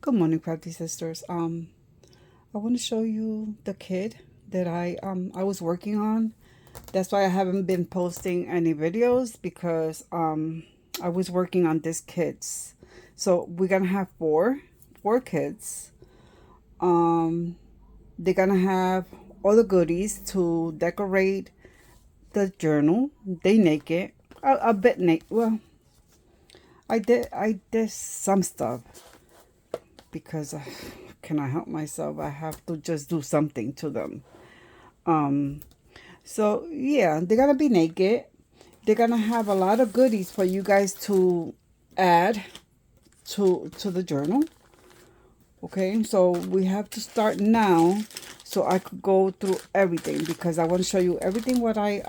Good morning, Crafty Sisters. I want to show you the kit that I was working on. That's why I haven't been posting any videos because I was working on this kits. So we're gonna have four kits. Um, they're gonna have all the goodies to decorate the journal. They naked a bit naked. Well, I did some stuff because can I help myself? I have to just do something to them. Um, so yeah, they're gonna be naked. They're gonna have a lot of goodies for you guys to add to the journal. Okay, so we have to start now, so I could go through everything because I want to show you everything what I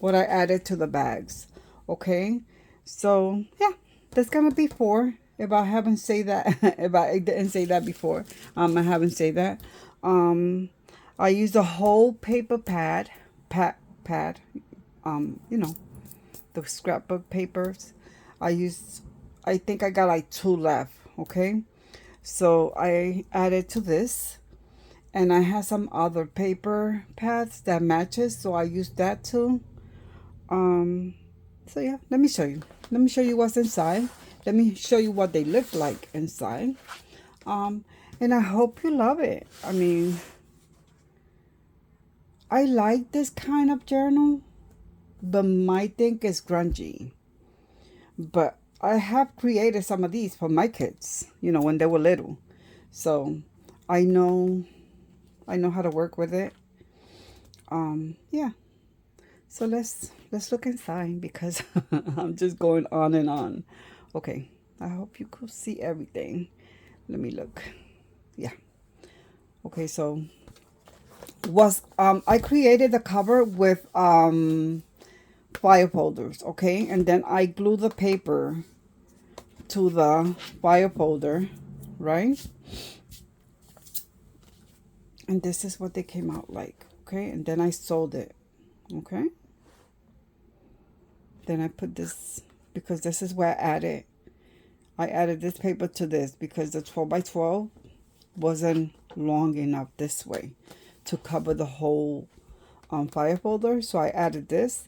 added to the bags. Okay, so yeah, that's gonna be four. If I haven't say that, if I didn't say that before, I haven't say that. Um, I used a whole paper pad. You know, the scrapbook papers. I used, I think I got like two left. Okay, so I added to this, and I have some other paper pads that matches, so I used that too. Um, so yeah, let me show you. Let me show you what's inside. Let me show you what they look like inside. Um, and I hope you love it. I mean, I like this kind of journal, but my thing is grungy. But I have created some of these for my kids, you know, when they were little. So I know I know how to work with it. Yeah. So let's look inside because I'm just going on and on. Okay. I hope you could see everything. Let me look. Yeah. Okay, so was I created the cover with file folders, okay? And then I glue the paper to the file folder, right? And this is what they came out like, okay? And then I sewed it, okay? Then I put this, because this is where I added this paper to this because the 12 by 12 wasn't long enough this way to cover the whole file folder. So I added this.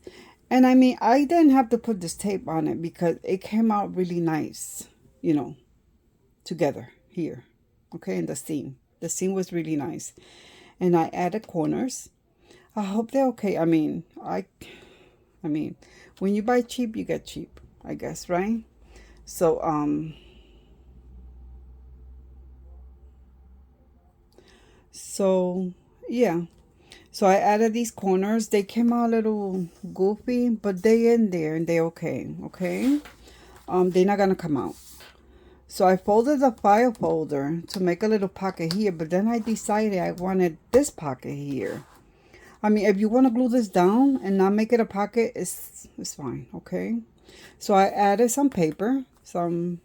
And I mean, I didn't have to put this tape on it because it came out really nice, you know, together here. Okay, and the seam. The seam was really nice. And I added corners. I hope they're okay. I mean, when you buy cheap, you get cheap, I guess, right? So, so yeah. So I added these corners. They came out a little goofy, but they in there and they okay, okay? They're not gonna come out. So I folded the file folder to make a little pocket here, but then I decided I wanted this pocket here. I mean, if you want to glue this down and not make it a pocket, it's fine, okay? So I added some paper, some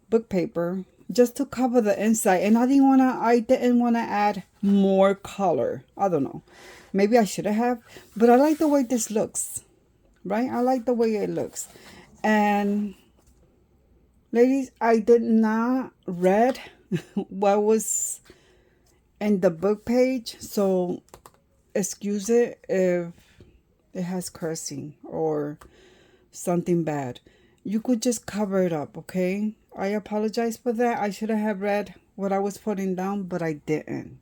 book paper, just to cover the inside. And I didn't wanna add more color. I don't know. Maybe I should have, but I like the way this looks, right? I like the way it looks. And ladies, I did not read what was in the book page, so excuse it if it has cursing or something bad. You could just cover it up, okay? I apologize for that. I should have read what I was putting down, but I didn't.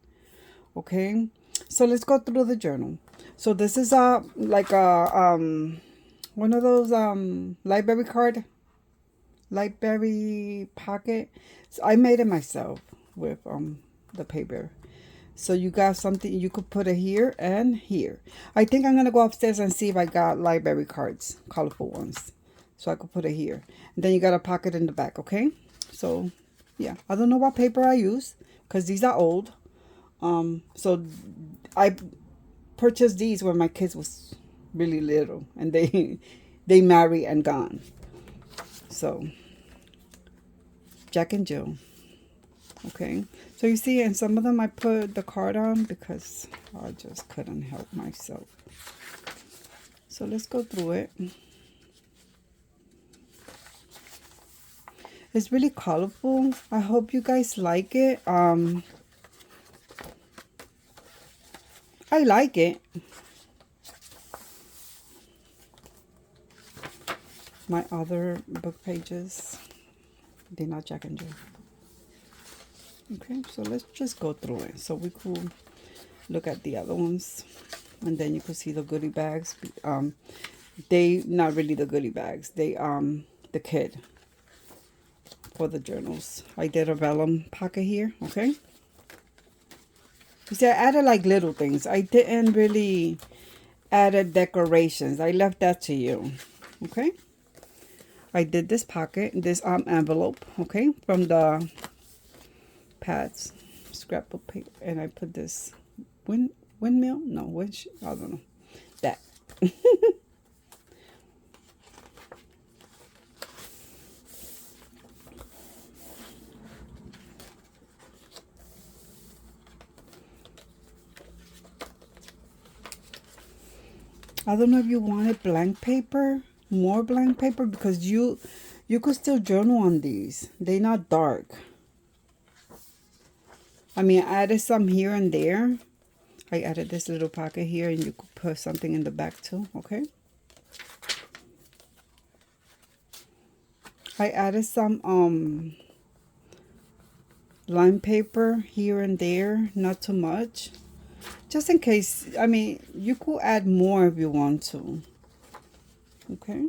Okay? So let's go through the journal. So this is like a one of those library pocket. So I made it myself with the paper. So you got something you could put it here and here. I think I'm gonna go upstairs and see if I got library cards, colorful ones. So I could put it here. And then you got a pocket in the back, okay? So yeah, I don't know what paper I use because these are old. So I purchased these when my kids was really little and they they married and gone. So Jack and Jill. Okay, so you see, and some of them I put the card on because I just couldn't help myself. So let's go through it. It's really colorful. I hope you guys like it. I like it. My other book pages, they're not Jack and Jill. Okay, so let's just go through it so we could look at the other ones, and then you could see the goodie bags. They not really the goodie bags. They the kit for the journals. I did a vellum pocket here. Okay. You see, I added like little things. I didn't really add decorations. I left that to you. Okay. I did this pocket, this envelope, okay, from the pads, scrapbook paper, and I put this windmill, no, I don't know, that. I don't know if you wanted blank paper, more blank paper, because you could still journal on these. They're not dark. I mean, I added some here and there. I added this little pocket here, and you could put something in the back too, okay? I added some line paper here and there, not too much. Just in case, I mean, you could add more if you want to. Okay.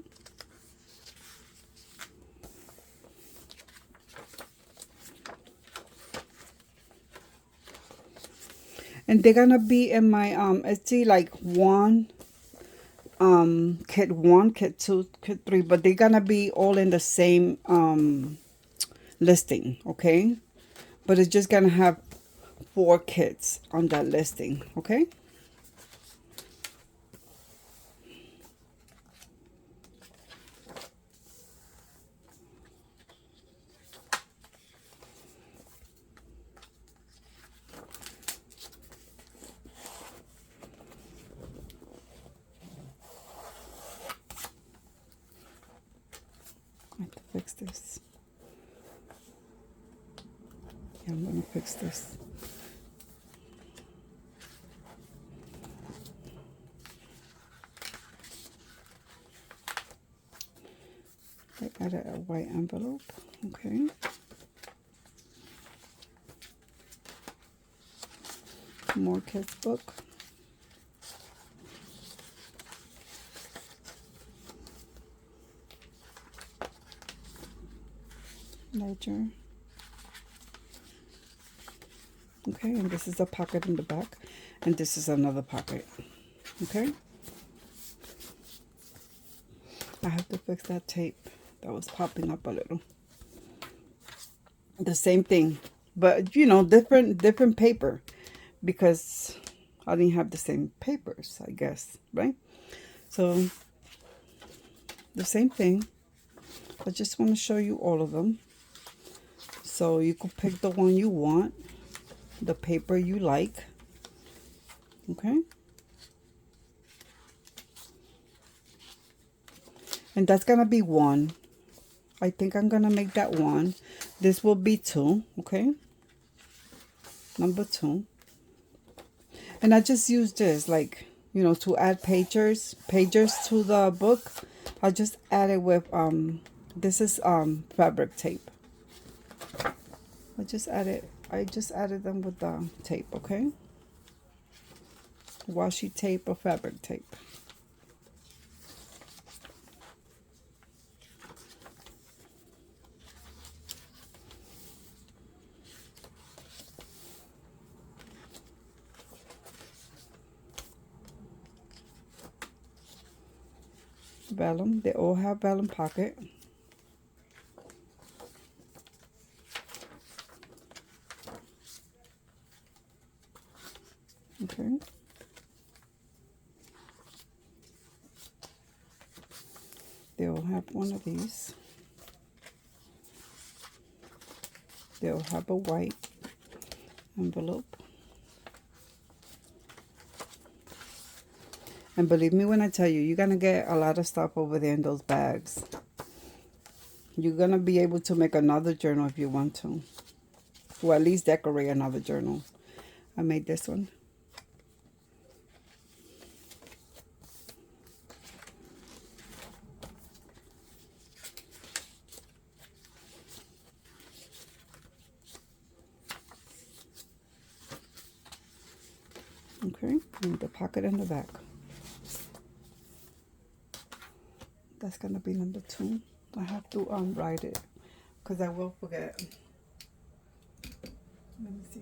And they're gonna be in my Etsy, like kit 1, kit 2, kit 3, but they're gonna be all in the same listing, okay? But it's just gonna have 4 kits on that listing, okay? I have to fix this. Yeah, I'm gonna fix this. I added a white envelope, okay? More kids book. Ledger. Okay, and this is a pocket in the back, and this is another pocket. Okay. I have to fix that tape that was popping up a little. The same thing, but you know, different paper, because I didn't have the same papers, I guess, right? So the same thing. I just want to show you all of them, so you can pick the one you want, the paper you like. Okay. And that's gonna be 1. I think I'm gonna make that 1. This will be 2, okay? Number 2. And I just use this, like, you know, to add pages to the book. I just add it with this is fabric tape. I just added them with the tape, okay? Washi tape or fabric tape. Vellum, they all have vellum pocket. Okay. They all have one of these. They'll have a white envelope. And believe me when I tell you, you're going to get a lot of stuff over there in those bags. You're gonna be able to make another journal if you want to, or at least decorate another journal. I made this one. Okay, and the pocket in the back. That's gonna be number 2. I have to write it because I will forget. Let me see.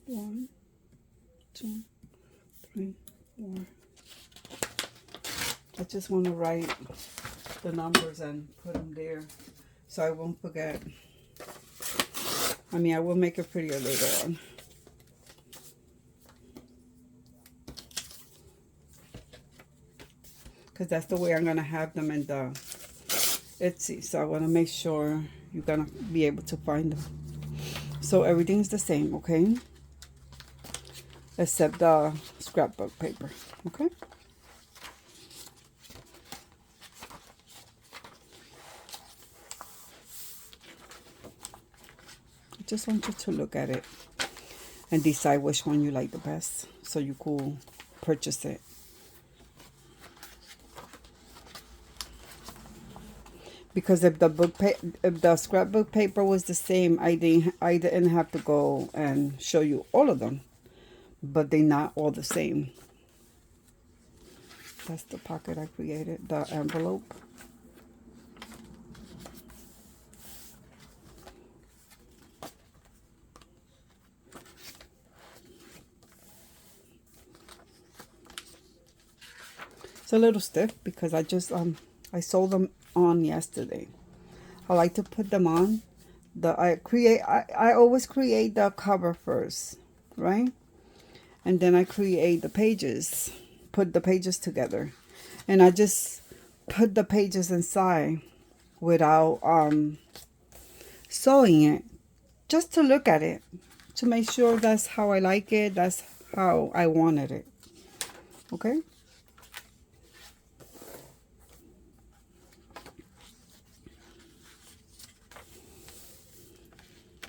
One, 2, 3, 4. I just want to write the numbers and put them there so I won't forget. I mean, I will make it prettier later on. Because that's the way I'm going to have them in the Etsy. So I want to make sure you're going to be able to find them. So everything's the same, okay? Except the scrapbook paper, okay? I just want you to look at it and decide which one you like the best so you could purchase it. Because if the scrapbook paper was the same, I didn't have to go and show you all of them, but they're not all the same. That's the pocket I created, the envelope. It's a little stiff because I sold them on yesterday. I like to put them on. I always create the cover first, right? And then I create the pages, put the pages together, and I just put the pages inside without sewing it, just to look at it, to make sure that's how I like it, that's how I wanted it. Okay?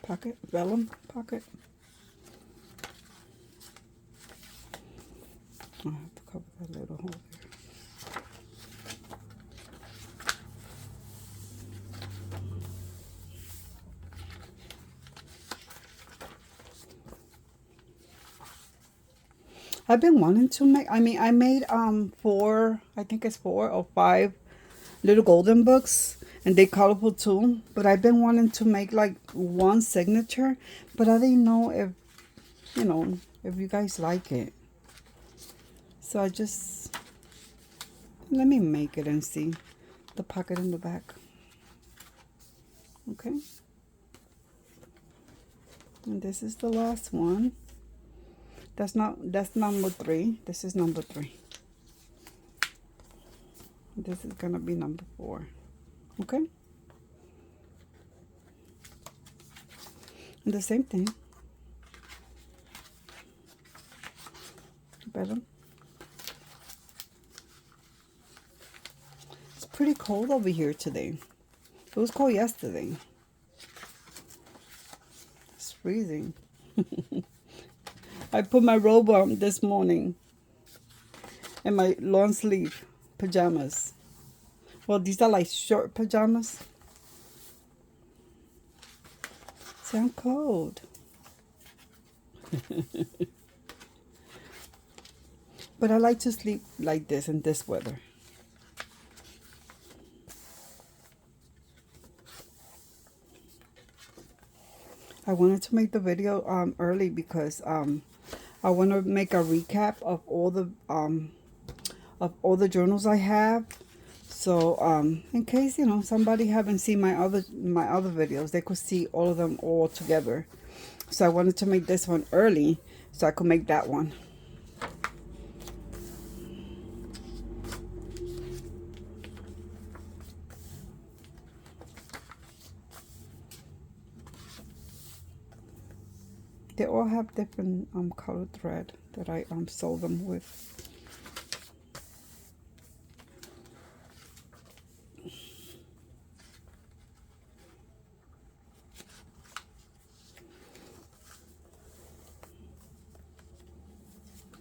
Pocket, vellum pocket. I have to cover that little hole there. I've been wanting to make, I made 4, I think it's 4 or 5 little golden books, and they colorful too, but I've been wanting to make like one signature, but I didn't know if, if you guys like it. So I just, let me make it and see. The pocket in the back. Okay. And this is the last one. That's number 3. This is number 3. This is gonna be number 4. Okay. And the same thing. Better. It's pretty cold over here today. It was cold yesterday. It's freezing. I put my robe on this morning and my long sleeve pajamas. Well, these are like short pajamas. See, I'm cold. But I like to sleep like this in this weather. I wanted to make the video early because I want to make a recap of all the journals I have. So in case somebody haven't seen my other videos, they could see all of them all together. So I wanted to make this one early so I could make that one. all have different colored thread that I sew them with.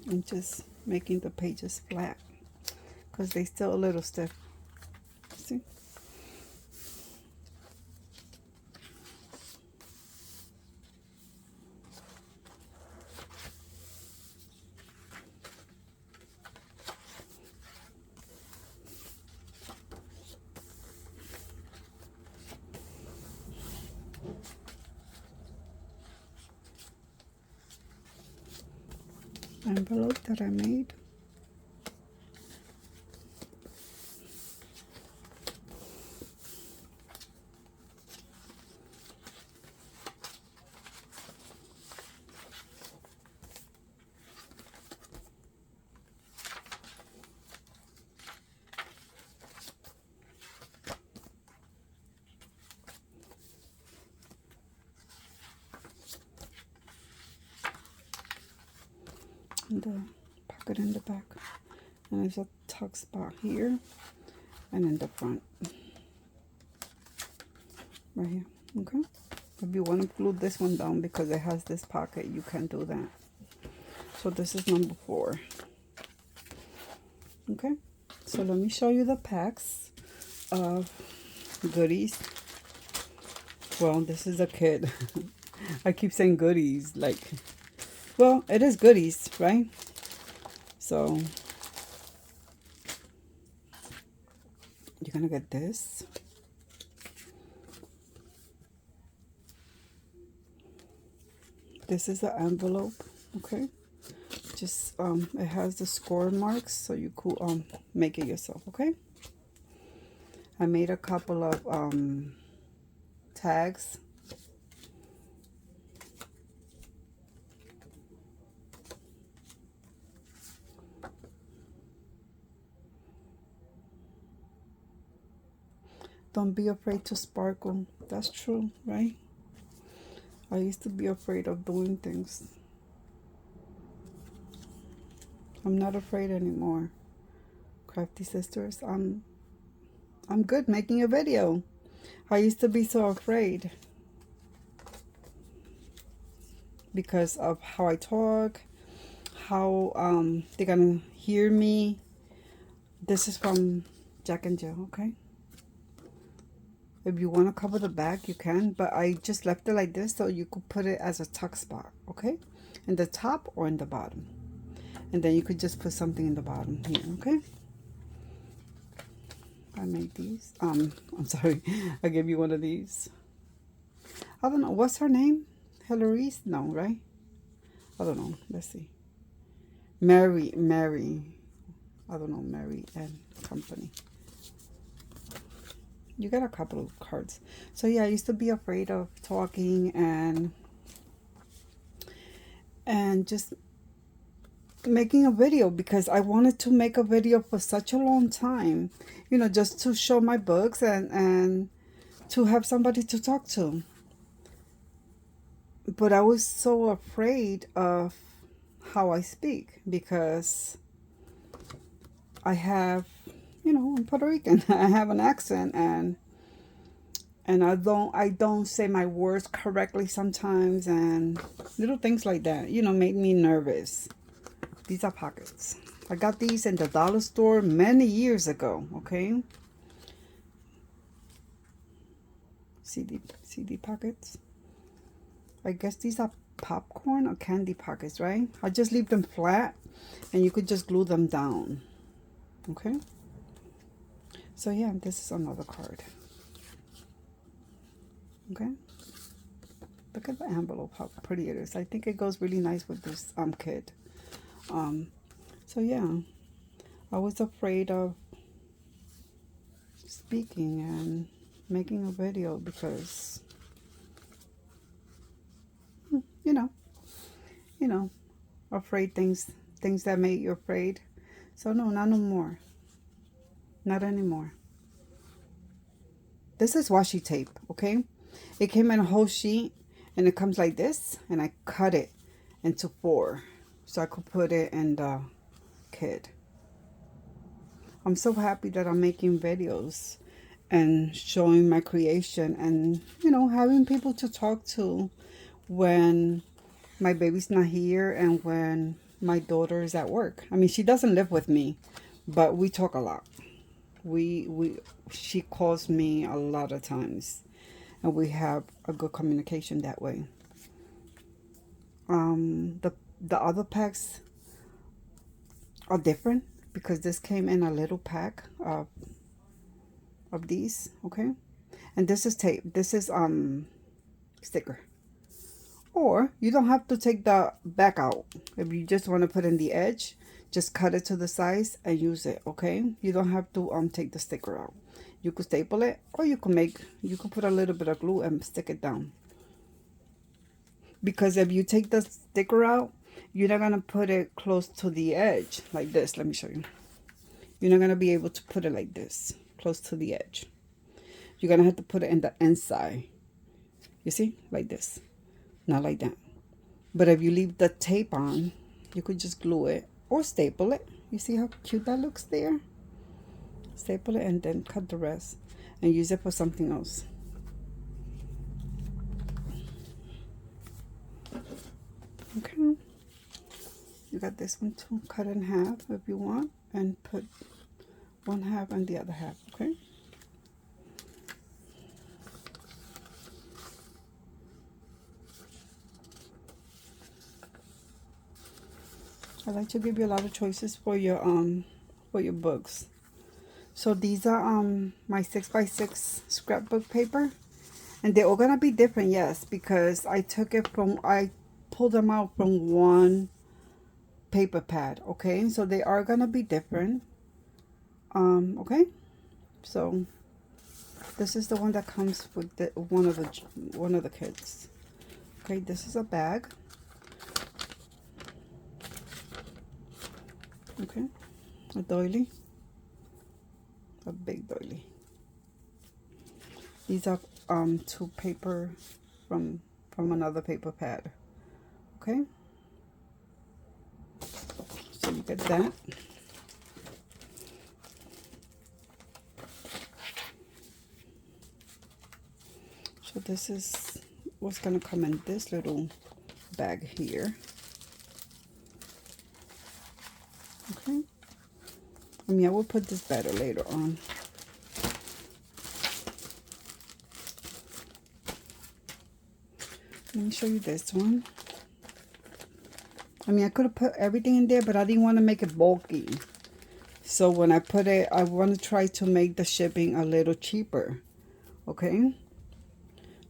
I'm just making the pages flat because they're still a little stiff. See? Envelope that I made. And the pocket in the back, and there's a tuck spot here and in the front right here. Okay, if you want to glue this one down because it has this pocket, you can do that. So this is number 4. Okay, so let me show you the packs of goodies. Well, this is a kit. I keep saying goodies, like, well, it is goodies, right? So you're gonna get this. This is the envelope, okay? Just it has the score marks, so you could make it yourself, okay? I made a couple of tags. Don't be afraid to sparkle. That's true, right? I used to be afraid of doing things. I'm not afraid anymore. Crafty sisters, I'm good making a video. I used to be so afraid because of how I talk, how they're gonna hear me. This is from Jack and Jill, okay? If you want to cover the back, you can, but I just left it like this so you could put it as a tuck spot, okay? In the top or in the bottom. And then you could just put something in the bottom here, okay? I made these. I'm sorry. I gave you one of these. I don't know. What's her name? Hillary's? No, right? I don't know. Let's see. Mary. I don't know. Mary and Company. You got a couple of cards. So yeah, I used to be afraid of talking and just making a video because I wanted to make a video for such a long time, you know, just to show my books and to have somebody to talk to. But I was so afraid of how I speak because I have, you know, I'm Puerto Rican. I have an accent and I don't say my words correctly sometimes, and little things like that, you know, make me nervous. These are pockets. I got these in the dollar store many years ago, okay? CD pockets. I guess these are popcorn or candy pockets, right? I just leave them flat and you could just glue them down, okay? So yeah, this is another card. Okay, look at the envelope, how pretty it is. I think it goes really nice with this kit. So yeah, I was afraid of speaking and making a video because you know, afraid things that make you afraid. So no, not no more. Not anymore. This is washi tape, okay? It came in a whole sheet and it comes like this, and I cut it into 4 so I could put it in the kit. I'm so happy that I'm making videos and showing my creation and, you know, having people to talk to when my baby's not here and when my daughter is at work. I mean, she doesn't live with me, but we talk a lot. She calls me a lot of times, and we have a good communication that way. The other packs are different because this came in a little pack of these, okay? And this is tape. This is sticker. Or you don't have to take the back out. If you just want to put in the edge, just cut it to the size and use it, okay? You don't have to take the sticker out. You could staple it, or you could put a little bit of glue and stick it down. Because if you take the sticker out, you're not gonna put it close to the edge like this. Let me show you. You're not gonna be able to put it like this, close to the edge. You're gonna have to put it in the inside. You see, like this, not like that. But if you leave the tape on, you could just glue it or staple it. You see how cute that looks there? Staple it and then cut the rest and use it for something else. Okay. You got this one too. Cut in half if you want and put one half and the other half, okay? I like to give you a lot of choices for your books. So these are my 6x6 scrapbook paper, and they're all gonna be different, yes, because I pulled them out from one paper pad, okay? So they are gonna be different. Okay, so this is the one that comes with one of the kits. Okay, this is a bag. Okay, a doily, a big doily. These are two paper from another paper pad. Okay, so you get that. So this is what's gonna come in this little bag here. Okay, I mean, I will put this better later on. Let me show you this one. I mean, I could have put everything in there, but I didn't want to make it bulky. So when I put it, I want to try to make the shipping a little cheaper. Okay.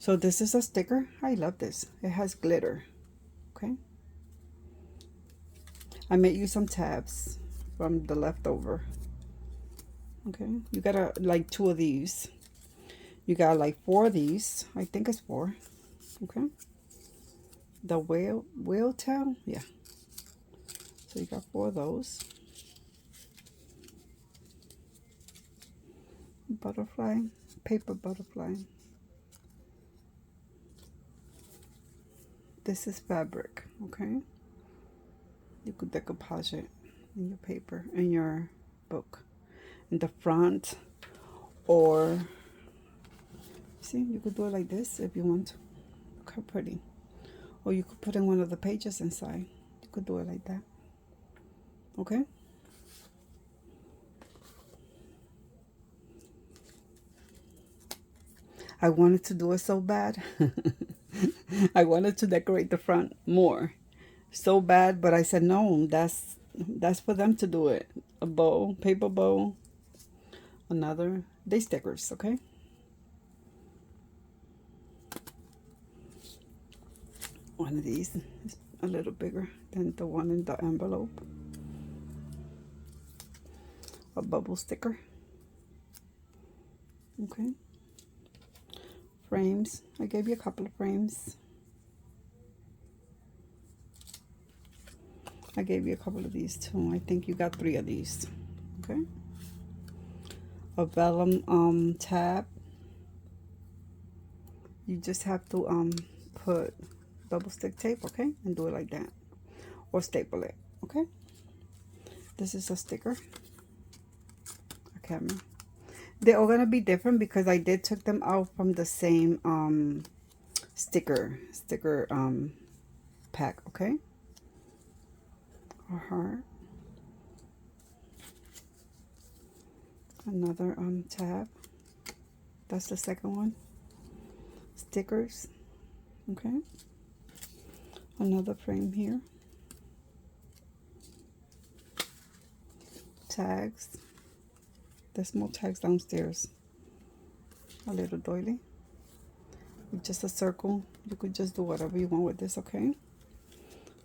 So this is a sticker. I love this. It has glitter. Okay. I made you some tabs from the leftover. Okay. You got like 2 of these. You got like 4 of these. I think it's 4. Okay. The whale tail. Yeah. So you got 4 of those. Butterfly. Paper butterfly. This is fabric, okay? You could decoupage it in your paper, in your book, in the front, or see, you could do it like this if you want to. Look how pretty. Or you could put in one of the pages inside. You could do it like that, okay? I wanted to do it so bad. I wanted to decorate the front more so bad, but I said no, that's for them to do it. A bow, paper bow, another, they stickers, okay? One of these is a little bigger than the one in the envelope. A bubble sticker. Okay. Frames. I gave you a couple of frames. I gave you a couple of these too. I think you got 3 of these. Okay. A vellum tab. You just have to put double stick tape, okay? And do it like that. Or staple it, okay? This is a sticker, a camera. They're all gonna be different because I did took them out from the same sticker pack, okay? A heart. Another tab. That's the second one. Stickers, okay? Another frame here. Tags. There's more tags downstairs. A little doily. Just a circle. You could just do whatever you want with this, okay?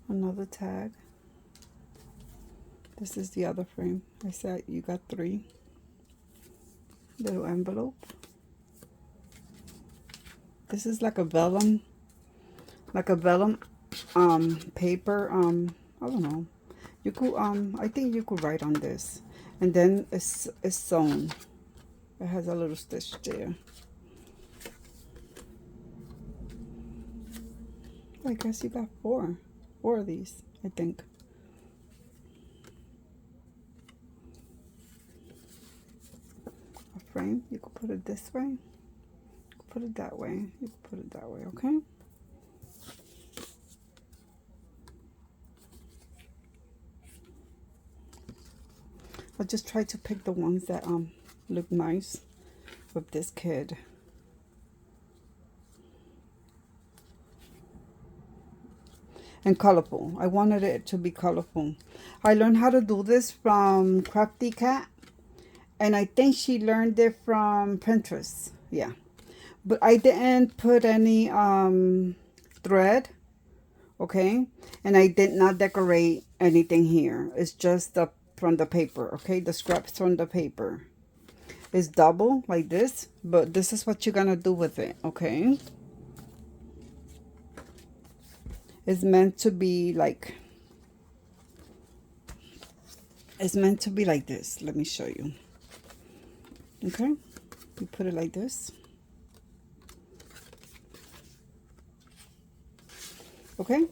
Another tag. This is the other frame. I said you got 3. Little envelope. This is like a vellum paper. I don't know. You could I think you could write on this, and then it's sewn. It has a little stitch there. I guess you got 4 of these, I think. A frame. You could put it this way. You could put it that way. You could put it that way. Okay. I'll just try to pick the ones that look nice with this kid. And colorful. I wanted it to be colorful. I learned how to do this from Crafty Cat, and I think she learned it from Pinterest. Yeah, but I didn't put any thread, okay, and I did not decorate anything here. It's just from the paper, okay, the scraps from the paper. It's double like this, but this is what you're gonna do with it, okay? It's meant to be like, it's meant to be like this. Let me show you. Okay, you put it like this. Okay,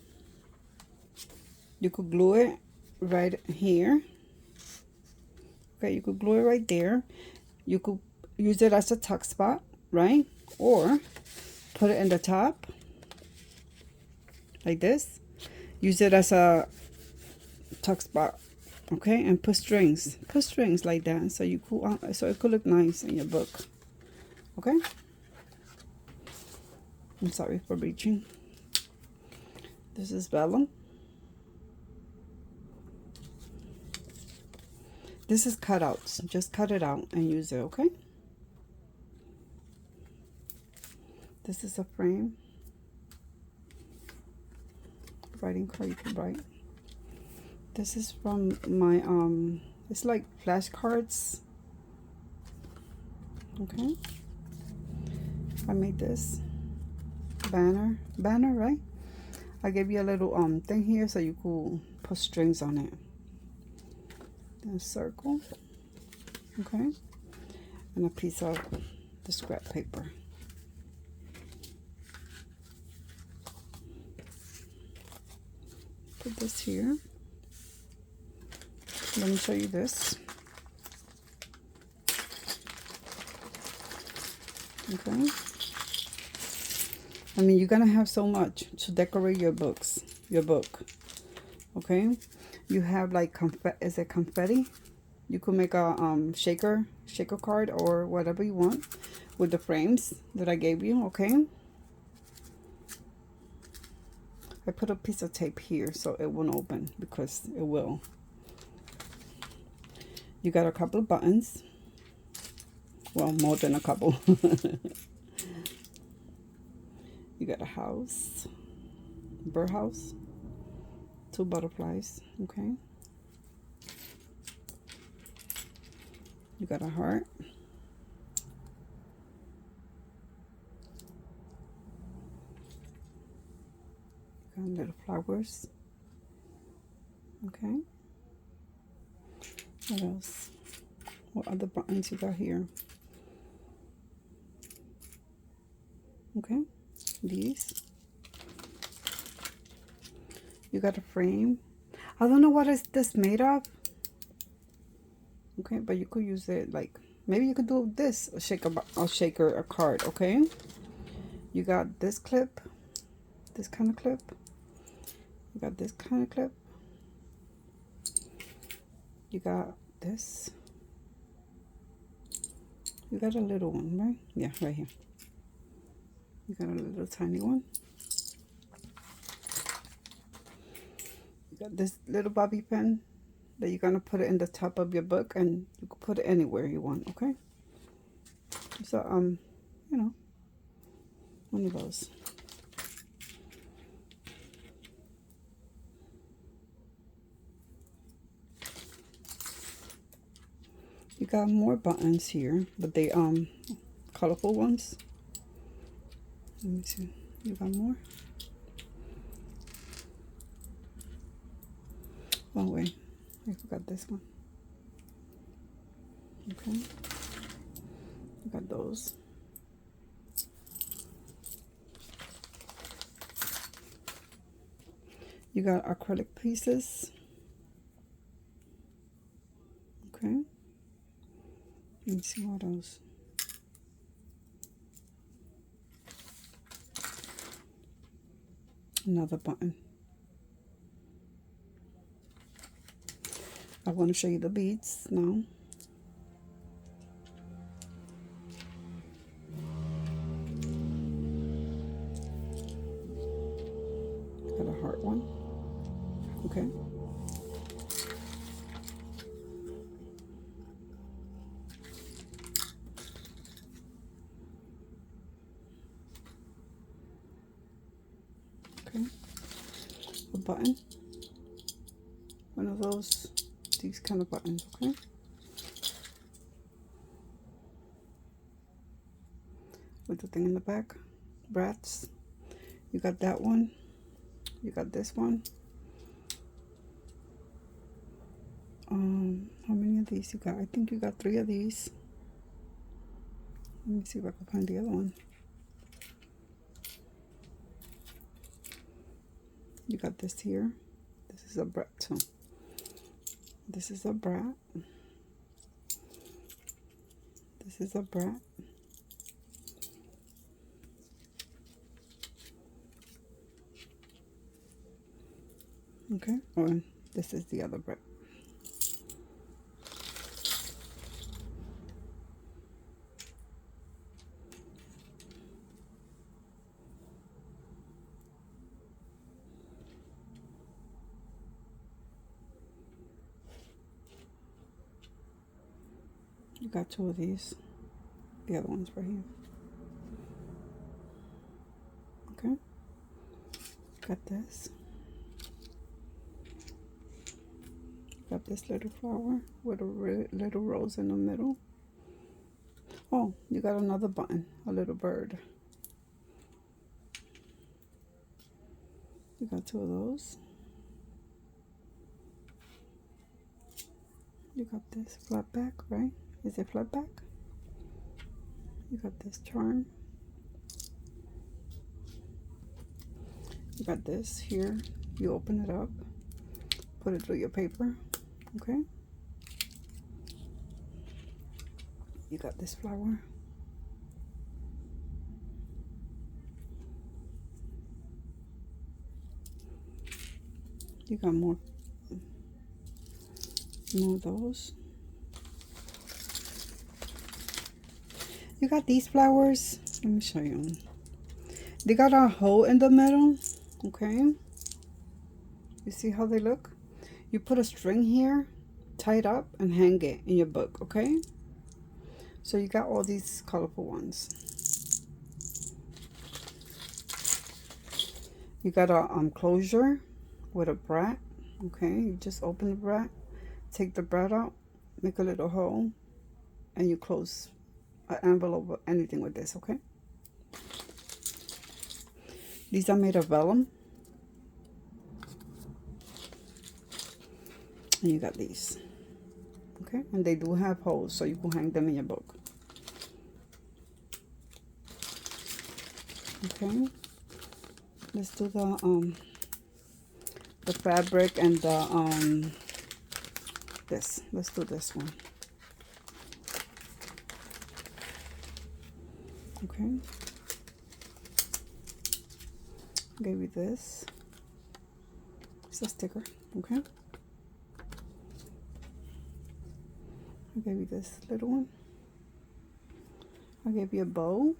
you could glue it right here. Okay, you could glue it right there. You could use it as a tuck spot, right? Or put it in the top like this. Use it as a tuck spot, okay? And put strings like that, so you could so it could look nice in your book, okay? I'm sorry for reaching. This is vellum. This is cutouts. Just cut it out and use it, okay? This is a frame. Writing card you can write. This is from my it's like flashcards. Okay. I made this banner, right? I gave you a little thing here so you could put strings on it. Then a circle, okay, and a piece of the scrap paper. Put this here. Let me show you this. Okay. I mean, you're gonna have so much to decorate your book. Okay. You have like is it confetti? You could make a shaker card or whatever you want with the frames that I gave you. Okay. I put a piece of tape here so it won't open, because it will. You got a couple of buttons. Well, more than a couple. You got a house, birdhouse, 2 butterflies, okay. You got a heart. Got little flowers, okay. What else? What other buttons you got here? Okay, these. You got a frame. I don't know what is this made of. Okay, but you could use it like, maybe you could do this, a shaker, a card, okay? You got this clip, this kind of clip. You got this kind of clip. You got this. You got a little one, right? Yeah, right here. You got a little tiny one. You got this little bobby pin that you're gonna put it in the top of your book, and you can put it anywhere you want, okay? So, you know, one of those. You got more buttons here, but they, colorful ones. Let me see. You got more? Oh, wait. I forgot this one. Okay. You got those. You got acrylic pieces. Okay. Let me see what else. Another button. I want to show you the beads now. Got a heart one. Okay. Okay. A button. One of those, these kind of buttons, okay? With the thing in the back. Brats. You got that one. You got this one. How many of these you got? I think you got 3 of these. Let me see if I can find the other one. You got this here. This is a brat too. This is a brat. This is a brat. Okay. Oh, and this is the other brat. You got 2 of these. The other one's right here. Okay. Got this. Got this little flower with a little rose in the middle. Oh, you got another button, a little bird. You got 2 of those. You got this flat back, right? Is it flat back? You got this charm. You got this here. You open it up, put it through your paper, okay? You got this flower. You got more of those. You got these flowers. Let me show you. They got a hole in the middle, okay? You see how they look? You put a string here, tie it up, and hang it in your book, okay? So you got all these colorful ones. You got a closure with a brat, okay? You just open the brat, take the brat out, make a little hole, and you close an envelope or anything with this, okay? These are made of vellum. And you got these, okay? And they do have holes, so you can hang them in your book. Okay, let's do the the fabric and the this. Let's do this one. Okay. Gave you this. It's a sticker. Okay. I gave you this little one. I gave you a bow.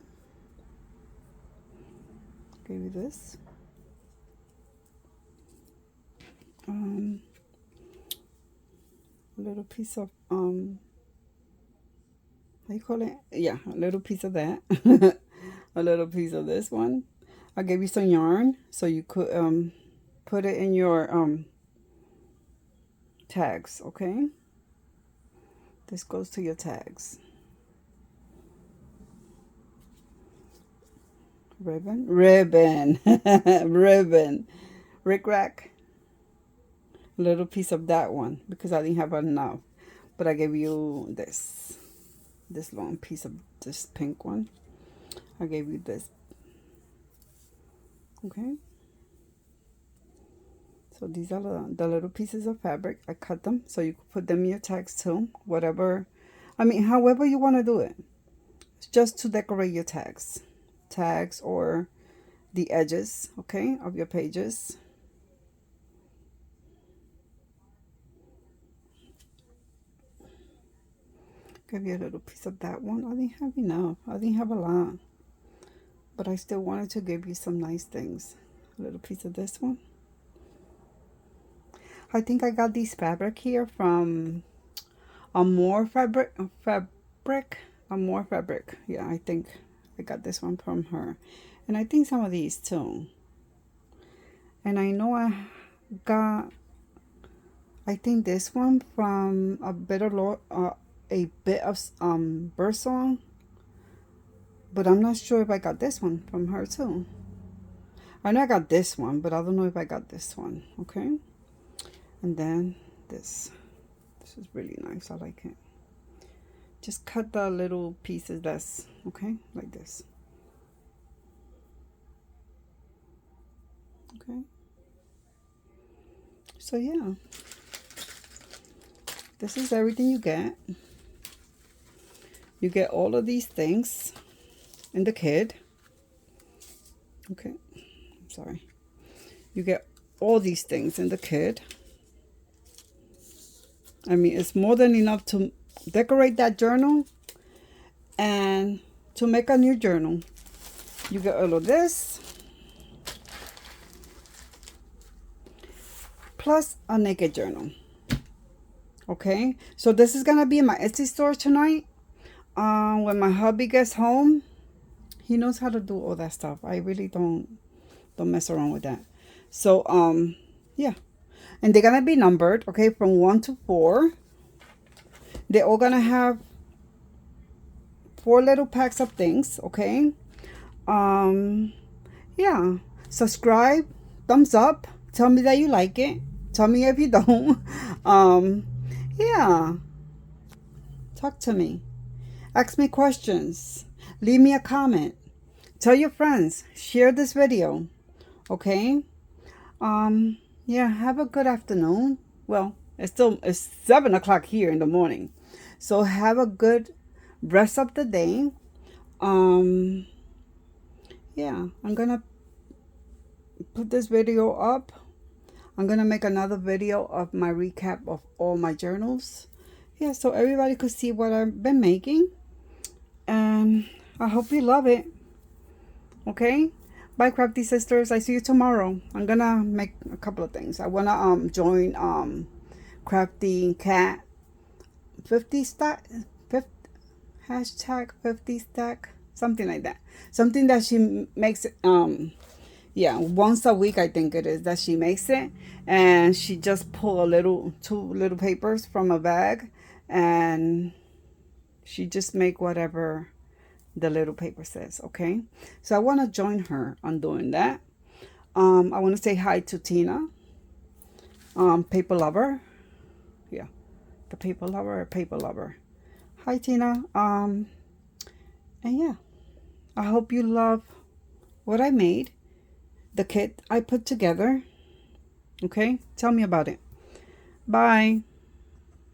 Gave you this. A little piece of how you call it? Yeah, a little piece of that. A little piece of this one. I gave you some yarn so you could put it in your tags, okay? This goes to your tags. Ribbon, ribbon, ribbon, rick rack. A little piece of that one because I didn't have enough, but I gave you this long piece of this pink one. I gave you this. Okay. So these are the little pieces of fabric. I cut them so you could put them in your tags too. Whatever, I mean, however you want to do it. It's just to decorate your tags or the edges, okay, of your pages. Give you a little piece of that one. I didn't have enough. I didn't have a lot, but I still wanted to give you some nice things. A little piece of this one. I think I got these fabric here from Amore Fabric. Amore Fabric. Yeah, I think I got this one from her. And I think some of these too. And I know I got, I think this one from a bit of Birdsong. But I'm not sure if I got this one from her too. I know I got this one, but I don't know if I got this one. Okay. And then this. This is really nice. I like it. Just cut the little pieces that's okay, like this. Okay. So yeah. This is everything you get. You get all of these things in the kit. Okay. I'm sorry. You get all these things in the kit. I mean, it's more than enough to decorate that journal and to make a new journal. You get all of this plus a naked journal. Okay, so this is gonna be in my Etsy store tonight. When my hubby gets home, he knows how to do all that stuff. I really don't mess around with that. So yeah. And they're going to be numbered, okay, from 1 to 4. They're all going to have 4 little packs of things, okay? Yeah. Subscribe, thumbs up, tell me that you like it. Tell me if you don't. Yeah. Talk to me. Ask me questions. Leave me a comment. Tell your friends. Share this video, okay? Yeah, have a good afternoon. Well, it's 7 o'clock here in the morning. So have a good rest of the day. Yeah, I'm gonna put this video up. I'm gonna make another video of my recap of all my journals. Yeah, so everybody could see what I've been making. And I hope you love it. Okay? Bye, Crafty Sisters. I see you tomorrow. I'm gonna make a couple of things. I wanna join Crafty Cat 50 stack, hashtag 50 stack, something like that. Something that she makes yeah, once a week I think it is that she makes it, and she just pull two little papers from a bag, and she just make whatever the little paper says. Okay, so I want to join her on doing that. I want to say hi to Tina, paper lover. Yeah, the paper lover. Hi Tina. And yeah, I hope you love what I made, the kit I put together. Okay? Tell me about it. Bye.